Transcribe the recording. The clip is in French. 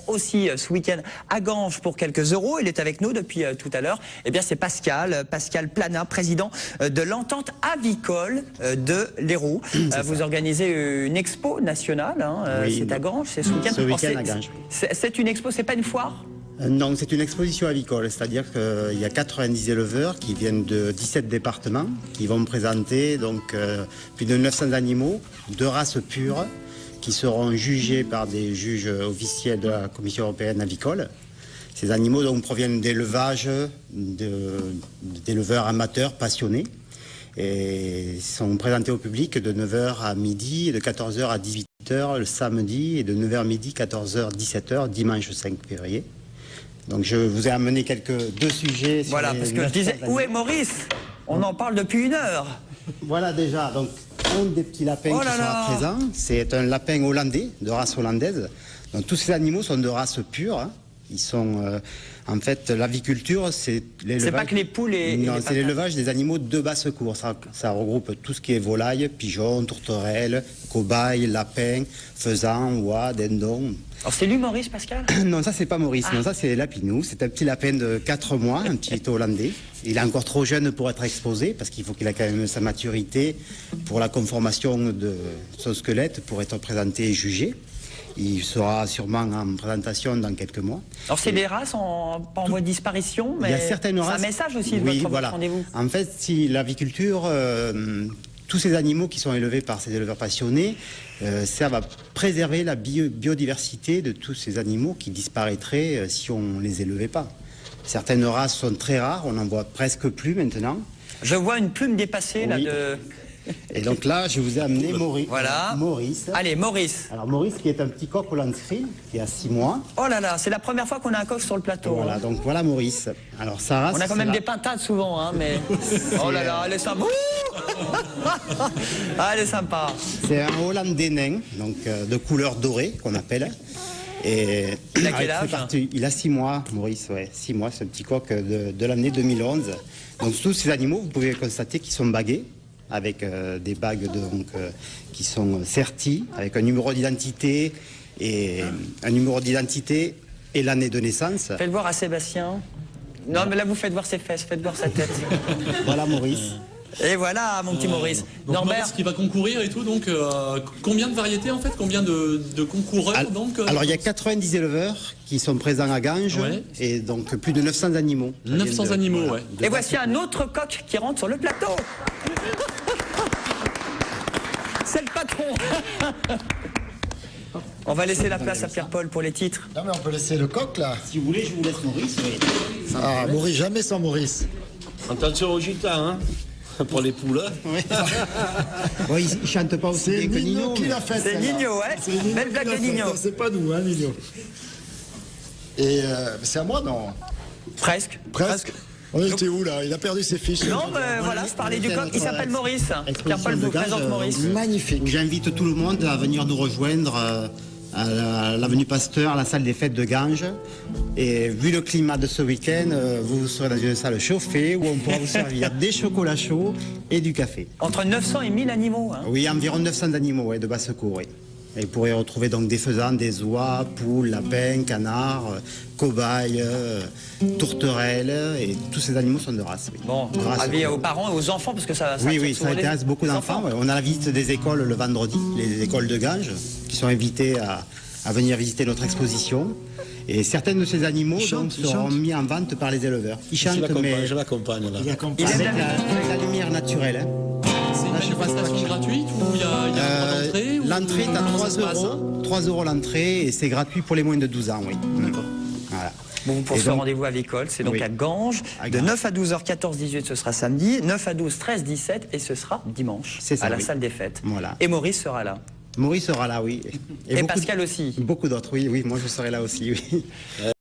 Aussi ce week-end à Ganges pour quelques euros. Il est avec nous depuis tout à l'heure. Eh bien, c'est Pascal Plana, président de l'entente avicole de l'Hérault. Vous organisez une expo nationale, hein, oui, c'est à Ganges, c'est ce week-end. Ce week-end à Ganges. C'est une expo, c'est pas une foire? Non, c'est une exposition avicole, c'est-à-dire qu'il y a 90 éleveurs qui viennent de 17 départements qui vont présenter donc plus de 900 animaux de race pure, qui seront jugés par des juges officiels de la Commission européenne avicole. Ces animaux donc proviennent d'élevages, d'éleveurs amateurs passionnés et sont présentés au public de 9h à midi et de 14h à 18h le samedi et de 9h à midi, 14h, 17h dimanche 5 février. Donc je vous ai amené deux sujets. Voilà, parce que je disais, où est Maurice? On en parle depuis 1 heure. Voilà déjà, donc un des petits lapins qui sera présent, c'est un lapin hollandais, de race hollandaise. Donc tous ces animaux sont de race pure, hein. Ils sont, en fait, l'aviculture, c'est l'élevage... C'est pas que les poules et... Non, c'est l'élevage des animaux de basse cour. Ça regroupe tout ce qui est volaille, pigeons, tourterelles, cobayes, lapins, faisans, oies, dindons. Alors c'est lui Maurice, Pascal? Non, ça c'est pas Maurice, non, ça c'est Lapinou. C'est un petit lapin de 4 mois, un petit hollandais. Il est encore trop jeune pour être exposé, parce qu'il faut qu'il ait quand même sa maturité pour la conformation de son squelette, pour être présenté et jugé. Il sera sûrement en présentation dans quelques mois. Alors c'est des races en voie de disparition, mais il y a certaines races... c'est un message aussi de votre rendez-vous. En fait, si l'aviculture... tous ces animaux qui sont élevés par ces éleveurs passionnés servent à préserver la biodiversité de tous ces animaux qui disparaîtraient si on ne les élevait pas. Certaines races sont très rares, on n'en voit presque plus maintenant. Je vois une plume dépassée là de... Et donc là, je vous ai amené Maurice. Voilà. Maurice. Allez, Maurice. Alors Maurice qui est un petit coq hollandais qui a 6 mois. Oh là là, c'est la première fois qu'on a un coq sur le plateau. Voilà, donc voilà Maurice. Alors sa race... On a quand même des pintades souvent, hein, mais... Oh là là, elle est sympa. Ah, elle est sympa. C'est un Hollandais nain, donc de couleur dorée qu'on appelle. Et il a quel âge? Il a 6 mois, Maurice, ouais, 6 mois, c'est un petit coq de l'année 2011. Donc tous ces animaux, vous pouvez constater qu'ils sont bagués, avec des bagues qui sont serties, avec un numéro d'identité et l'année de naissance. Faites voir à Sébastien. Non, mais là vous faites voir ses fesses, faites voir sa tête. Voilà Maurice. Et voilà mon petit Maurice. Donc Norbert, Maurice qui va concourir et tout, donc combien de variétés en fait, combien de concoureurs donc Alors il y a 90 éleveurs qui sont présents à Ganges, ouais. Et donc plus de 900 animaux. 900 animaux, voilà, ouais. Et voici un autre coq qui rentre sur le plateau. C'est le patron. On va laisser la place à Pierre-Paul pour les titres. Non mais on peut laisser le coq là. Si vous voulez, je vous laisse Maurice. Oui. Ah, Maurice, jamais sans Maurice. Attention aux gitans, hein. Pour les poules. Oui. Bon, il chante pas aussi bien que Nino. Qui l'a fait? C'est Nino, ouais. Belle blague de Nino. C'est pas nous, hein, Nino. Et c'est à moi, non? Presque. Presque. On était où là? Il a perdu ses fiches. Non, mais voilà, je parlais du coq. Il s'appelle Maurice. Pierre-Paul vous présente Maurice. Magnifique. J'invite tout le monde à venir nous rejoindre à l'avenue Pasteur, à la salle des fêtes de Ganges. Et vu le climat de ce week-end, vous serez dans une salle chauffée où on pourra vous servir des chocolats chauds et du café. Entre 900 et 1000 animaux, hein. Oui, environ 900 animaux, ouais, de basse cour, oui. Et vous pourrez retrouver donc des faisans, des oies, poules, lapins, canards, cobayes, tourterelles, et tous ces animaux sont de race. Oui. Bon, avis aux parents et aux enfants, parce que ça oui, ça intéresse beaucoup d'enfants. Ouais. On a la visite des écoles le vendredi, les écoles de Ganges, qui sont invitées à venir visiter notre exposition. Et certains de ces animaux seront mis en vente par les éleveurs. Ils chantent, mais je l'accompagne là. Il aime la lumière naturelle. Hein. C'est une manifestation gratuite ou il y a un droit d'entrée? L'entrée est à 3 €. 3 € l'entrée et c'est gratuit pour les moins de 12 ans, oui. D'accord. Voilà. Bon, pour ce rendez-vous avicole, c'est donc à Ganges, de 9 à 12h, 14-18, ce sera samedi, 9 à 12, 13-17, et ce sera dimanche, à la salle des fêtes. Voilà. Et Maurice sera là. Maurice sera là, oui. Et Pascal aussi. Beaucoup d'autres, oui, moi je serai là aussi, oui.